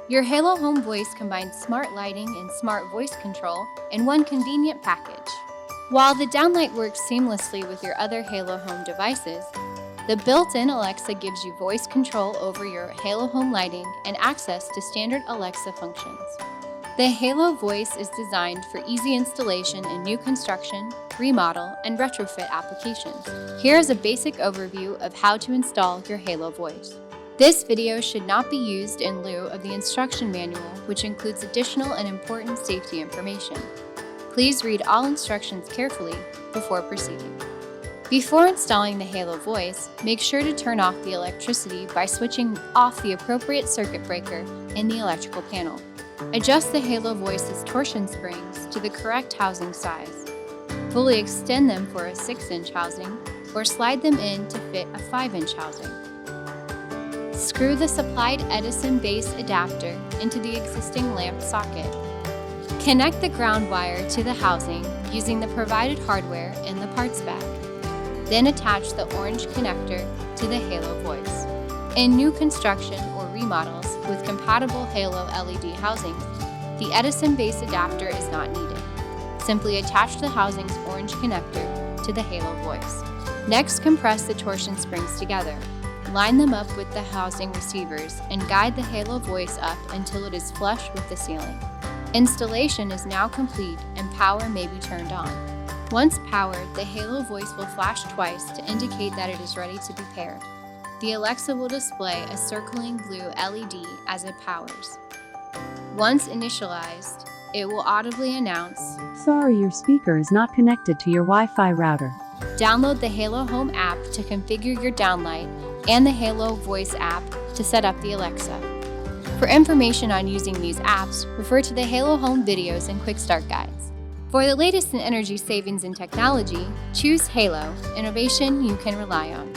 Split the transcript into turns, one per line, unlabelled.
Your Halo Home Voice combines smart lighting and smart voice control in one convenient package. While the downlight works seamlessly with your other Halo Home devices, the built-in Alexa gives you voice control over your Halo Home lighting and access to standard Alexa functions. The Halo Voice is designed for easy installation in new construction, remodel, and retrofit applications. Here is a basic overview of how to install your Halo Voice. This video should not be used in lieu of the instruction manual, which includes additional and important safety information. Please read all instructions carefully before proceeding. Before installing the Halo Voice, make sure to turn off the electricity by switching off the appropriate circuit breaker in the electrical panel. Adjust the Halo Voice's torsion springs to the correct housing size. Fully extend them for a 6-inch housing or slide them in to fit a 5-inch housing. Screw the supplied Edison base adapter into the existing lamp socket. Connect the ground wire to the housing using the provided hardware in the parts bag. Then attach the orange connector to the Halo Voice. In new construction or remodels with compatible Halo LED housings, the Edison base adapter is not needed. Simply attach the housing's orange connector to the Halo Voice. Next, compress the torsion springs together. Line them up with the housing receivers and guide the Halo Voice up until it is flush with the ceiling. Installation is now complete and power may be turned on. Once powered, the Halo Voice will flash twice to indicate that it is ready to be paired. The Alexa will display a circling blue LED as it powers. Once initialized, it will audibly announce,
"Sorry, your speaker is not connected to your Wi-Fi router."
Download the Halo Home app to configure your downlight and the Halo Voice app to set up the Alexa. For information on using these apps, refer to the Halo Home videos and Quick Start guides. For the latest in energy savings and technology, choose Halo, innovation you can rely on.